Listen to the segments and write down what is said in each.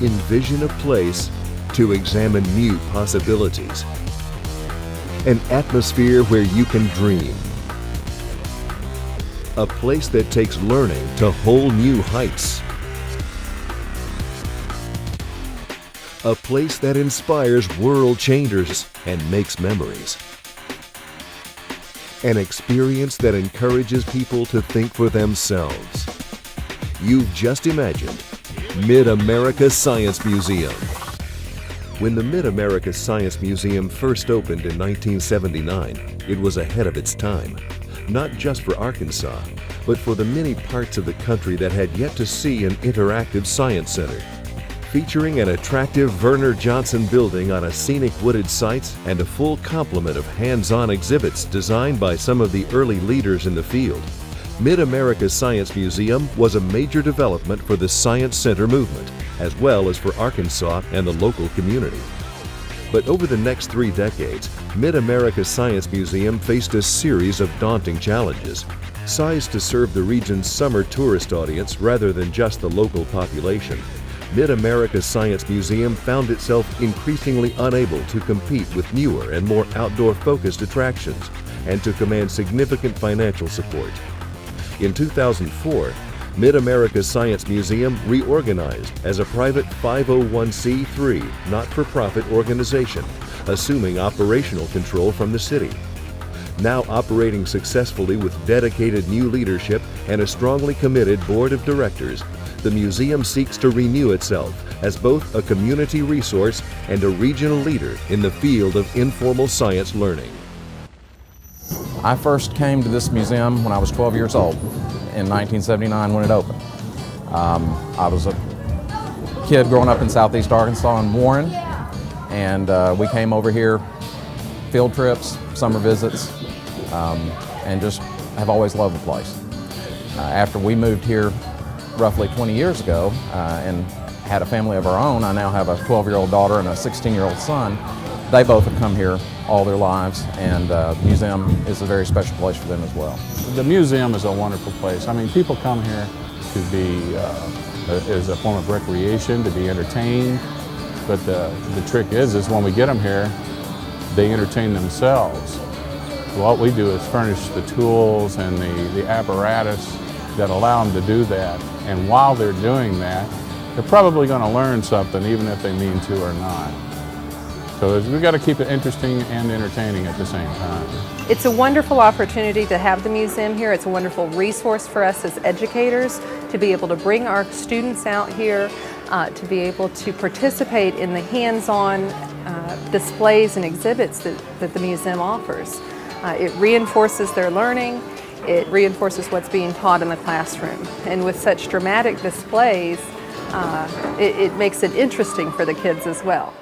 Envision a place to examine new possibilities. An atmosphere where you can dream. A place that takes learning to whole new heights. A place that inspires world changers and makes memories. An experience that encourages people to think for themselves. You've just imagined Mid-America Science Museum. When the Mid-America Science Museum first opened in 1979, it was ahead of its time, not just for Arkansas, but for the many parts of the country that had yet to see an interactive science center. Featuring an attractive Werner Johnson building on a scenic wooded site and a full complement of hands-on exhibits designed by some of the early leaders in the field, Mid-America Science Museum was a major development for the Science Center movement, as well as for Arkansas and the local community. But over the next 3 decades, Mid-America Science Museum faced a series of daunting challenges. Sized to serve the region's summer tourist audience rather than just the local population, Mid-America Science Museum found itself increasingly unable to compete with newer and more outdoor-focused attractions and to command significant financial support. In 2004, Mid-America Science Museum reorganized as a private 501c3 not-for-profit organization, assuming operational control from the city. Now operating successfully with dedicated new leadership and a strongly committed board of directors, the museum seeks to renew itself as both a community resource and a regional leader in the field of informal science learning. I first came to this museum when I was 12 years old in 1979 when it opened. I was a kid growing up in southeast Arkansas in Warren, and we came over here, field trips, summer visits, and just have always loved the place. After we moved here roughly 20 years ago and had a family of our own, I now have a 12-year-old daughter and a 16-year-old son. They both have come here all their lives, and the museum is a very special place for them as well. The museum is a wonderful place. I mean, people come here to be, as a form of recreation, to be entertained, but the trick is when we get them here, they entertain themselves. What we do is furnish the tools and the apparatus that allow them to do that, and while they're doing that, they're probably going to learn something even if they mean to or not. So we've got to keep it interesting and entertaining at the same time. It's a wonderful opportunity to have the museum here. It's a wonderful resource for us as educators to be able to bring our students out here, to be able to participate in the hands-on displays and exhibits that the museum offers. It reinforces their learning. It reinforces what's being taught in the classroom. And with such dramatic displays, it makes it interesting for the kids as well.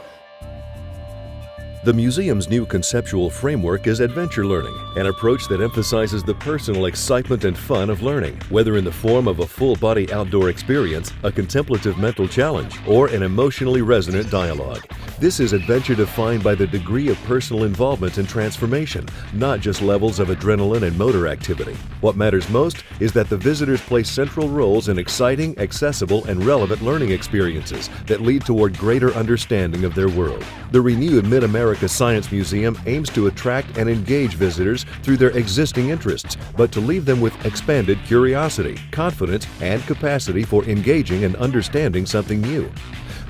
The museum's new conceptual framework is adventure learning, an approach that emphasizes the personal excitement and fun of learning, whether in the form of a full-body outdoor experience, a contemplative mental challenge, or an emotionally resonant dialogue. This is adventure defined by the degree of personal involvement and transformation, not just levels of adrenaline and motor activity. What matters most is that the visitors play central roles in exciting, accessible, and relevant learning experiences that lead toward greater understanding of their world. The renewed Mid-America Science Museum aims to attract and engage visitors through their existing interests, but to leave them with expanded curiosity, confidence, and capacity for engaging and understanding something new.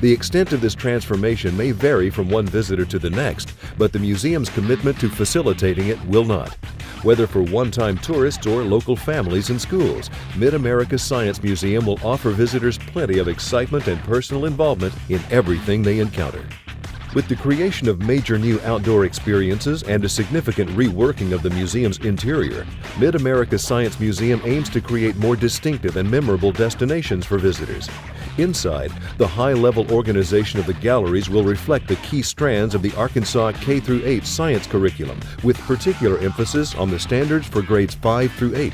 The extent of this transformation may vary from one visitor to the next, but the museum's commitment to facilitating it will not. Whether for one-time tourists or local families and schools, Mid-America Science Museum will offer visitors plenty of excitement and personal involvement in everything they encounter. With the creation of major new outdoor experiences and a significant reworking of the museum's interior, Mid-America Science Museum aims to create more distinctive and memorable destinations for visitors. Inside, the high-level organization of the galleries will reflect the key strands of the Arkansas K-8 science curriculum, with particular emphasis on the standards for grades 5 through 8.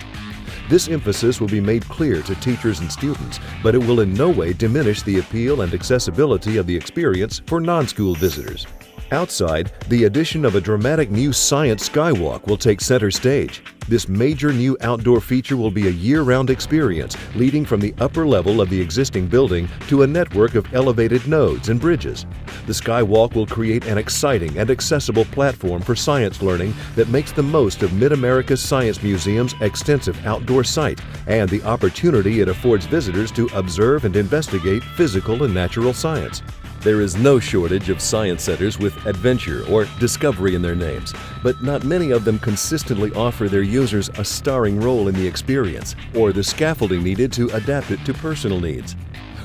This emphasis will be made clear to teachers and students, but it will in no way diminish the appeal and accessibility of the experience for non-school visitors. Outside, the addition of a dramatic new science skywalk will take center stage. This major new outdoor feature will be a year-round experience leading from the upper level of the existing building to a network of elevated nodes and bridges. The skywalk will create an exciting and accessible platform for science learning that makes the most of Mid-America Science Museum's extensive outdoor site and the opportunity it affords visitors to observe and investigate physical and natural science. There is no shortage of science centers with adventure or discovery in their names, but not many of them consistently offer their users a starring role in the experience or the scaffolding needed to adapt it to personal needs.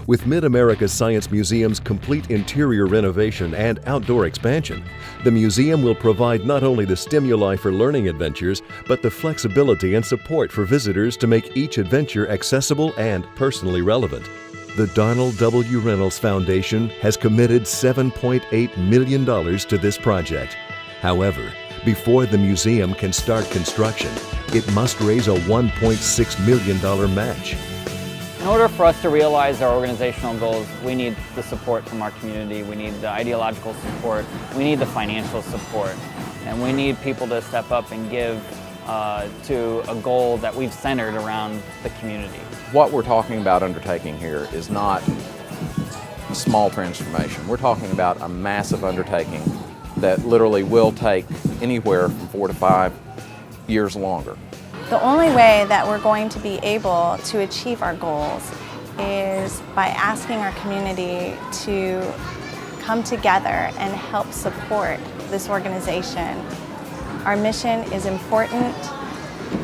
With Mid-America Science Museum's complete interior renovation and outdoor expansion, the museum will provide not only the stimuli for learning adventures, but the flexibility and support for visitors to make each adventure accessible and personally relevant. The Donald W. Reynolds Foundation has committed $7.8 million to this project. However, before the museum can start construction, it must raise a $1.6 million match. In order for us to realize our organizational goals, we need the support from our community, we need the ideological support, we need the financial support, and we need people to step up and give to a goal that we've centered around the community. What we're talking about undertaking here is not a small transformation. We're talking about a massive undertaking that literally will take anywhere from 4 to 5 years longer. The only way that we're going to be able to achieve our goals is by asking our community to come together and help support this organization. Our mission is important,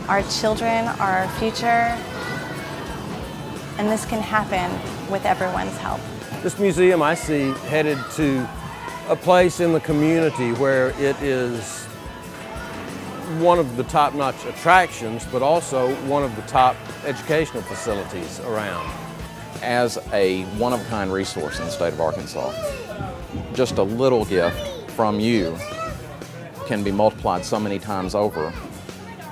our children are our future, and this can happen with everyone's help. This museum I see headed to a place in the community where it is one of the top-notch attractions, but also one of the top educational facilities around. As a one-of-a-kind resource in the state of Arkansas, just a little gift from you can be multiplied so many times over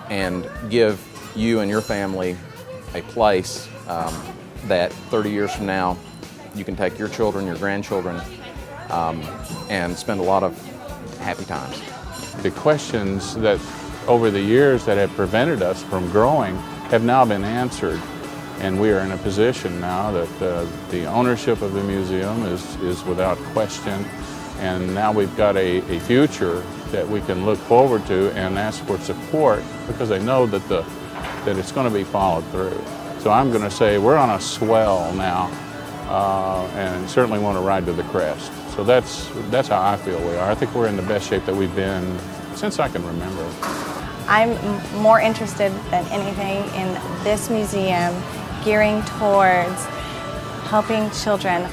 and give you and your family a place that 30 years from now you can take your children, your grandchildren, and spend a lot of happy times. The questions that over the years that have prevented us from growing have now been answered, and we are in a position now that the ownership of the museum is without question, and now we've got a future that we can look forward to and ask for support because they know that it's going to be followed through. So I'm going to say we're on a swell now, and certainly want to ride to the crest. So that's how I feel we are. I think we're in the best shape that we've been since I can remember. I'm more interested than anything in this museum gearing towards helping children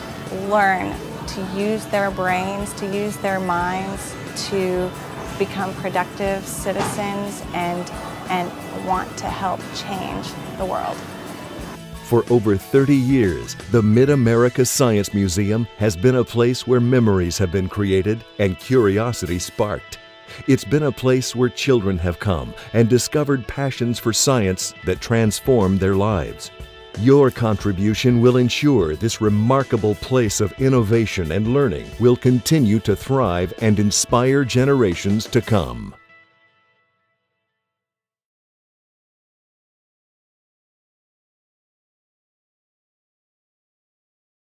learn to use their brains, to use their minds, to become productive citizens and want to help change the world. For over 30 years, the Mid-America Science Museum has been a place where memories have been created and curiosity sparked. It's been a place where children have come and discovered passions for science that transform their lives. Your contribution will ensure this remarkable place of innovation and learning will continue to thrive and inspire generations to come.